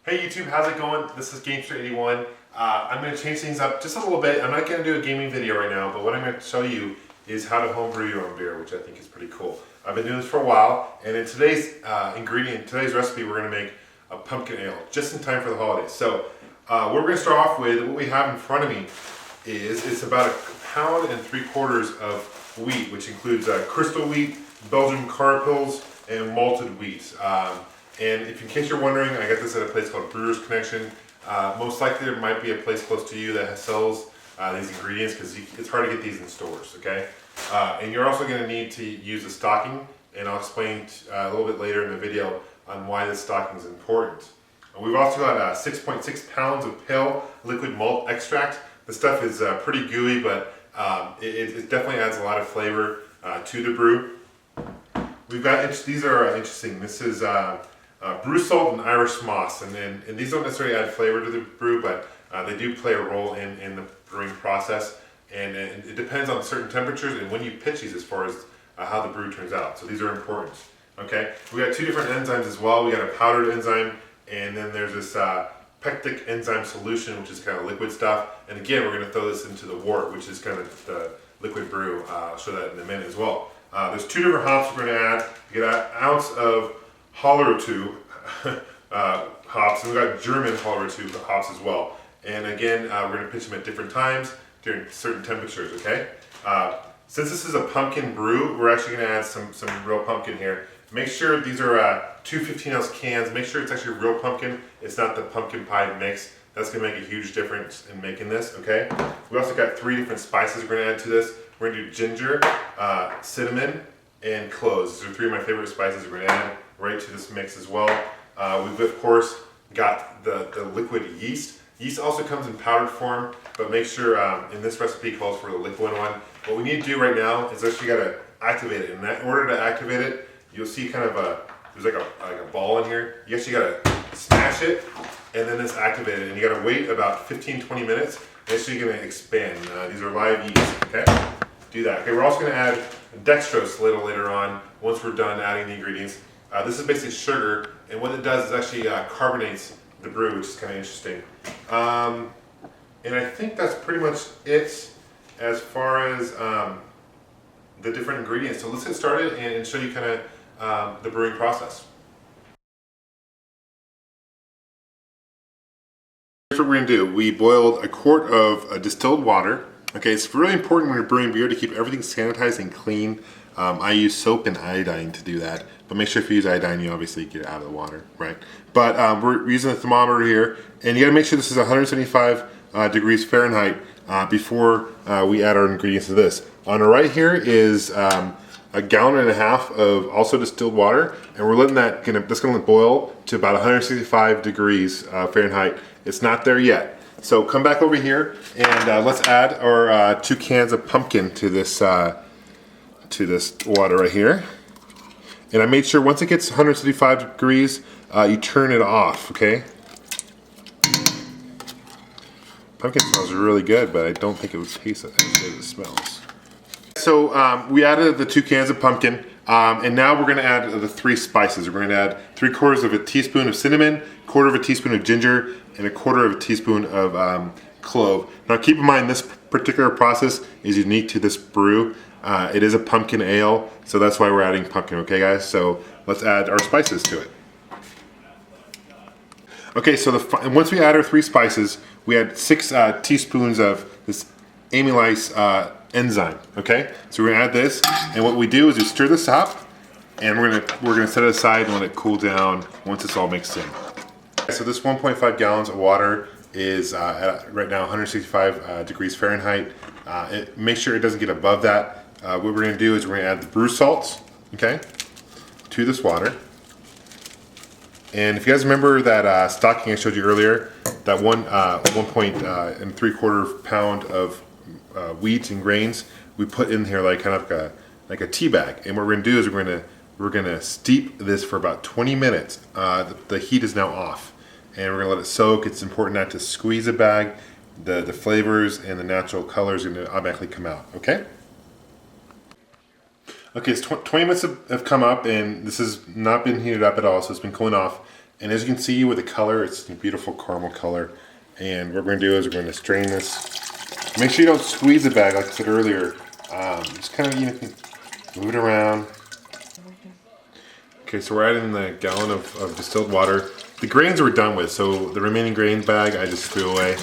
Hey YouTube, how's it going? This is Gamester81. I'm going to change things up just a little bit. I'm not going to do a gaming video right now, but what I'm going to show you is how to homebrew your own beer, which I think is pretty cool. I've been doing this for a while, and in today's today's recipe, we're going to make a pumpkin ale, just in time for the holidays. So what we're going to start off with, what we have in front of me is, it's about 1.75 pounds of wheat, which includes crystal wheat, Belgian carpils, and malted wheat. And if in case you're wondering, I got this at a place called Brewer's Connection. Most likely there might be a place close to you that sells these ingredients because it's hard to get these in stores, okay? And you're also going to need to use a stocking, and I'll explain a little bit later in the video on why this stocking is important. We've also got 6.6 pounds of pale liquid malt extract. The stuff is pretty gooey, but it definitely adds a lot of flavor to the brew. We've got, these are interesting. This is brew salt and Irish moss, and these don't necessarily add flavor to the brew, but they do play a role in the brewing process, and it depends on certain temperatures and when you pitch these as far as how the brew turns out. So these are important. Okay, we got two different enzymes as well. We got a powdered enzyme, and then there's this pectic enzyme solution, which is kind of liquid stuff. And again, we're going to throw this into the wort, which is kind of the liquid brew. I'll show that in a minute as well. There's two different hops we're going to add. You get an ounce of Holler-2 hops, and we've got German Holler-2 hops as well. And again, we're going to pitch them at different times during certain temperatures, okay? Since this is a pumpkin brew, we're actually going to add some real pumpkin here. Make sure these are two 15-ounce cans. Make sure it's actually real pumpkin. It's not the pumpkin pie mix. That's going to make a huge difference in making this, okay? We also got 3 different spices we're going to add to this. We're going to do ginger, cinnamon, and cloves. These are 3 of my favorite spices we're going to add right to this mix as well. We've of course got the liquid yeast. Yeast also comes in powdered form, but make sure in this recipe it calls for the liquid one. What we need to do right now is actually got to activate it. And in order to activate it, you'll see kind of there's like a ball in here. You actually got to smash it, and then it's activated. And you got to wait about 15-20 minutes. And it's actually going to expand. These are live yeast. Okay, do that. Okay, we're also going to add dextrose a little later on once we're done adding the ingredients. This is basically sugar, and what it does is actually carbonates the brew, which is kind of interesting. And I think that's pretty much it as far as the different ingredients. So let's get started and show you kind of the brewing process. Here's what we're going to do. We boiled a quart of distilled water. Okay, it's really important when you're brewing beer to keep everything sanitized and clean. I use soap and iodine to do that, but make sure if you use iodine, you obviously get it out of the water, right? But we're using the thermometer here, and you gotta make sure this is 175 degrees Fahrenheit before we add our ingredients to this. On the right here is 1.5 gallons of also distilled water, and we're letting that's gonna boil to about 165 degrees Fahrenheit. It's not there yet. So come back over here and let's add our 2 cans of pumpkin to this water right here. And I made sure once it gets 165 degrees, you turn it off, okay? Pumpkin smells really good, but I don't think it would taste as good as it smells. So we added the 2 cans of pumpkin, and now we're gonna add the 3 spices. We're gonna add 3/4 of a teaspoon of cinnamon, 1/4 of a teaspoon of ginger, and 1/4 of a teaspoon of clove. Now keep in mind this particular process is unique to this brew. It is a pumpkin ale, so that's why we're adding pumpkin, okay guys? So let's add our spices to it. Okay, so once we add our 3 spices, we add 6 teaspoons of this amylase enzyme, okay? So we're gonna add this, and what we do is we stir this up, and we're gonna set it aside and let it cool down once it's all mixed in. So this 1.5 gallons of water is at right now 165 degrees Fahrenheit. Make sure it doesn't get above that. What we're going to do is we're going to add the brew salts, okay, to this water. And if you guys remember that stocking I showed you earlier, that 1.75 pound of wheat and grains, we put in here like kind of like a tea bag. And what we're going to do is we're going to steep this for about 20 minutes. The heat is now off, and we're going to let it soak. It's important not to squeeze the bag. The flavors and the natural colors are going to automatically come out, okay? Okay, so 20 minutes have come up, and this has not been heated up at all, so it's been cooling off. And as you can see with the color, it's a beautiful caramel color. And what we're going to do is we're going to strain this. Make sure you don't squeeze the bag like I said earlier. Just kind of, you know, move it around. Okay, so we're adding the gallon of distilled water. The grains we're done with, so the remaining grain bag I just threw away.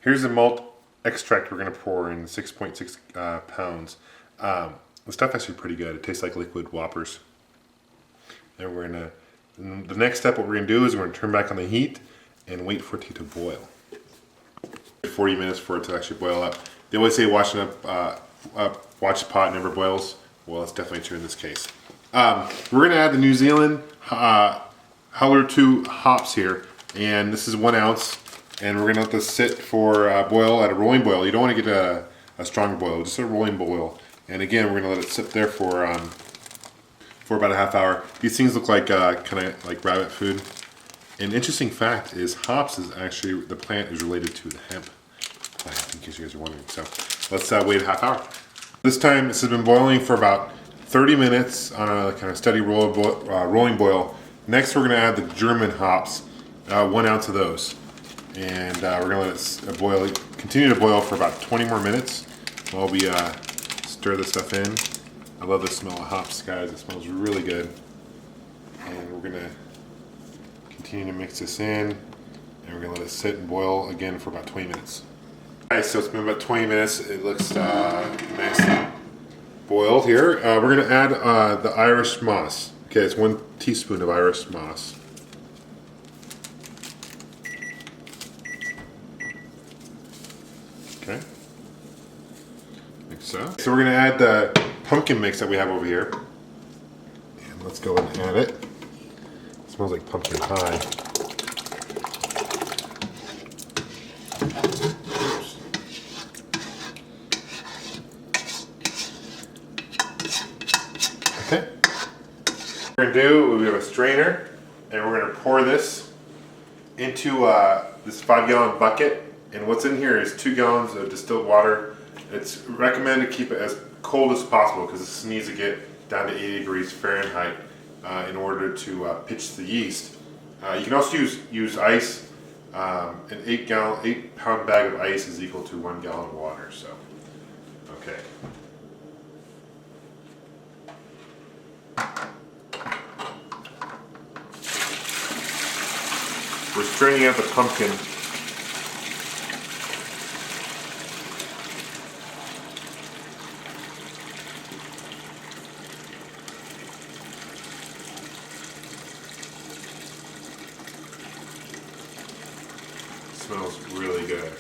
Here's the malt extract we're going to pour in 6.6 pounds. The stuff actually pretty good. It tastes like liquid whoppers. And we're going to, the next step what we're going to do is we're going to turn back on the heat and wait for it to boil. 40 minutes for it to actually boil up. They always say watch the pot never boils. Well, that's definitely true in this case. We're going to add the New Zealand Howler 2 hops here, and this is 1 ounce. And we're going to let this sit for boil at a rolling boil. You don't want to get a strong boil, just a rolling boil. And again, we're going to let it sit there for about a half hour. These things look like kind of like rabbit food. An interesting fact is hops is actually, the plant is related to the hemp plant, in case you guys are wondering. So let's wait a half hour. This time, this has been boiling for about 30 minutes on a kind of steady rolling boil. Next, we're going to add the German hops, 1 ounce of those. And we're going to let it boil, continue to boil for about 20 more minutes while we stir this stuff in. I love the smell of hops, guys. It smells really good. And we're going to continue to mix this in, and we're going to let it sit and boil again for about 20 minutes. Alright, so it's been about 20 minutes. It looks nice boiled here. We're going to add the Irish moss. Okay, it's 1 teaspoon of Irish moss. Okay, like so. So we're going to add the pumpkin mix that we have over here. And let's go ahead and add it. It smells like pumpkin pie. Oops. Okay. What we're going to do, we have a strainer, and we're going to pour this into this 5-gallon bucket. And what's in here is 2 gallons of distilled water. It's recommended to keep it as cold as possible because this needs to get down to 80 degrees Fahrenheit in order to pitch the yeast. You can also use ice. An 8-pound bag of ice is equal to 1 gallon of water. So, okay. We're straining out the pumpkin. Smells really good.